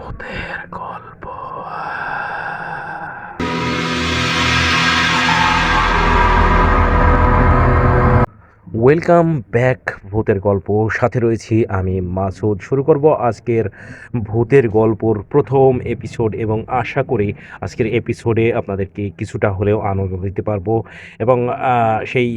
ভূতের গল্প। Welcome back ভূতের গল্প, সাথে রয়েছি আমি মাসুদ। শুরু করব আজকের ভূতের গল্পর প্রথম এপিসোড এবং আশা করি আজকের এপিসোডে আপনাদেরকে কিছুটা হলেও আনন্দ দিতে পারবো এবং সেই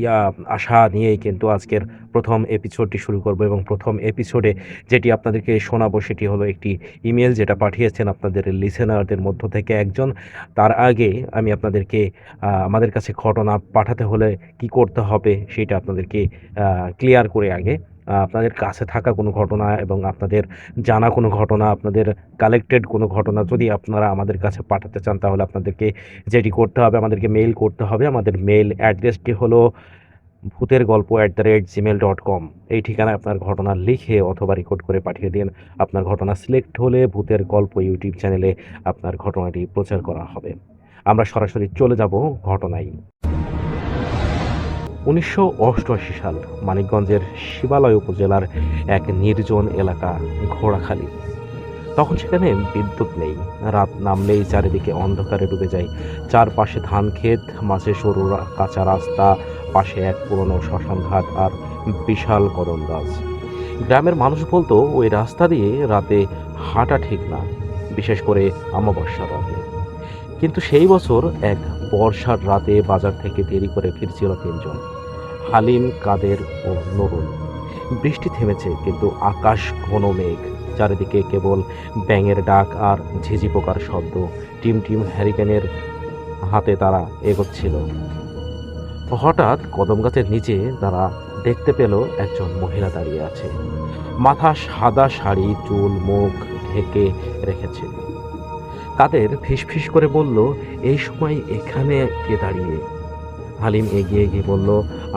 আশা নিয়েই কিন্তু আজকের প্রথম এপিসোডটি শুরু করব। এবং প্রথম এপিসোডে যেটি আপনাদেরকে শোনাবো সেটি হলো একটি ইমেল যেটা পাঠিয়েছেন আপনাদের লিসেনারদের মধ্য থেকে একজন। তার আগে আমি আপনাদেরকে আমাদের কাছে ঘটনা পাঠাতে হলে কি করতে হবে সেটা আপনাদেরকে ক্লিয়ার করে আগে আপনাদের কাছে থাকা কোনো ঘটনা এবং আপনাদের জানা কোনো ঘটনা, আপনাদের কালেক্টেড কোনো ঘটনা যদি আপনারা আমাদের কাছে পাঠাতে চান, তাহলে আপনাদেরকে যেটি করতে হবে, আমাদেরকে মেইল করতে হবে। আমাদের মেইল অ্যাড্রেসটি হলো bhutergolpo@gmail.com। এই ঠিকানায় আপনার ঘটনা লিখে অথবা রেকর্ড করে পাঠিয়ে দিন। আপনার ঘটনা সিলেক্ট হলে ভূতের গল্প ইউটিউব চ্যানেলে আপনার ঘটনাটি প্রচার করা হবে। আমরা সরাসরি চলে যাব ঘটনায়। 1988 সাল, মানিকগঞ্জের শিবালয় উপজেলার এক নির্জন এলাকা ঘোড়াখালী। তখন সেখানে বিদ্যুৎ নেই। রাত নামলেই চারিদিকে অন্ধকারে ডুবে যায়। চারপাশে ধান ক্ষেত, মাঝে সরু কাঁচা রাস্তা, পাশে এক পুরনো শ্মশানঘাট আর বিশাল কদম গাছ। গ্রামের মানুষ বলতো ওই রাস্তা দিয়ে রাতে হাঁটা ঠিক না, বিশেষ করে অমাবস্যার রাতে। কিন্তু সেই বছর এক বর্ষার রাতে বাজার থেকে দেরি করে ফিরছিল তিনজন, হালিম, কাদের ও নুরুল। বৃষ্টি থেমেছে, কিন্তু আকাশ ঘন মেঘ। চারিদিকে কেবল ব্যাঙের ডাক আর ঝিঝি পোকার শব্দ। টিম টিম হ্যারিকেনের হাতে তারা এগোচ্ছিল। হঠাৎ কদম গাছের নিচে তারা দেখতে পেল একজন মহিলা দাঁড়িয়ে আছে। মাথা সাদা শাড়ি, চুল মুখ ঢেকে রেখেছে। কাদের ফিসফিস করে বলল, এই সময় এখানে কে দাঁড়িয়ে? হালিম এগিয়ে গিয়ে বলল,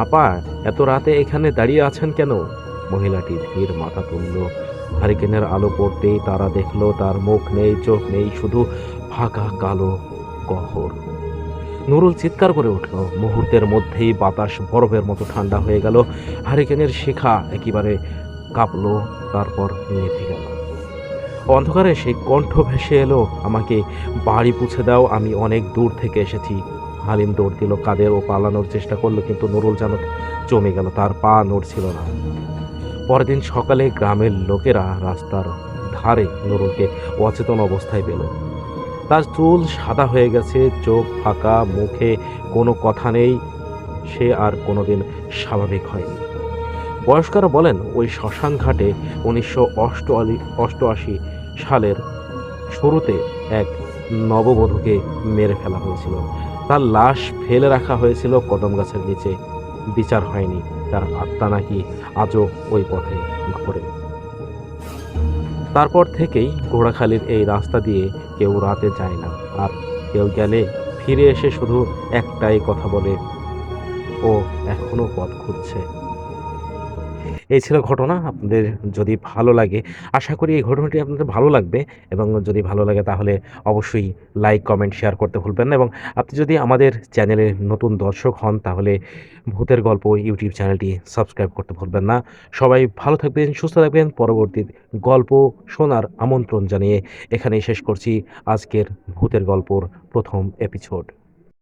আপা, এত রাতে এখানে দাঁড়িয়ে আছেন কেন? মহিলাটি ধীর মাথা তুলল। হারিকেনের আলো পড়তেই তারা দেখলো তার মুখ নেই, চোখ নেই, শুধু ফাঁকা কালো গহ্বর। নুরুল চিৎকার করে উঠল। মুহূর্তের মধ্যেই বাতাস বরফের মতো ঠান্ডা হয়ে গেল। হারিকেনের শিখা একেবারে কাঁপলো, তারপর নিভে গেল। অন্ধকারে সেই কণ্ঠ ভেসে এলো, আমাকে বাড়ি পৌঁছে দাও, আমি অনেক দূর থেকে এসেছি। হালিম দৌড় দিল, কাদের ও পালানোর চেষ্টা করলো, কিন্তু নুরুল যেন জমে গেল, তার পা নড়ছিল না। পরের দিন সকালে গ্রামের লোকেরা রাস্তার ধারে নুরুলকে অচেতন অবস্থায় পেল। তার চুল সাদা হয়ে গেছে, চোখ ফাঁকা, মুখে কোনো কথা নেই। সে আর কোনোদিন স্বাভাবিক হয়নি। বয়স্করা বলেন ওই শ্মশান ঘাটে 1988 সালের শুরুতে এক নববধূকে মেরে ফেলা হয়েছিল। তার লাশ ফেলে রাখা হয়েছিল কদম গাছের নিচে। বিচার হয়নি। তার আত্মা নাকি আজও ওই পথে ঘোরে। তারপর থেকেই ঘোড়াখালীর এই রাস্তা দিয়ে কেউ রাতে যায় না, আর কেউ গেলে ফিরে এসে শুধু একটাই কথা বলে, ও এখনো পথ খুঁজছে। এই ছিল ঘটনা। আপনাদের যদি ভালো লাগে, আশা করি এই ঘটনাটি আপনাদের ভালো লাগবে, এবং যদি ভালো লাগে তাহলে অবশ্যই লাইক, কমেন্ট, শেয়ার করতে ভুলবেন না। এবং আপনি যদি আমাদের চ্যানেলের নতুন দর্শক হন, তাহলে ভূতের গল্প ইউটিউব চ্যানেলটি সাবস্ক্রাইব করতে ভুলবেন না। সবাই ভালো থাকবেন, সুস্থ থাকবেন। পরবর্তী গল্প শোনার আমন্ত্রণ জানিয়ে এখানেই শেষ করছি আজকের ভূতের গল্পর প্রথম এপিসোড।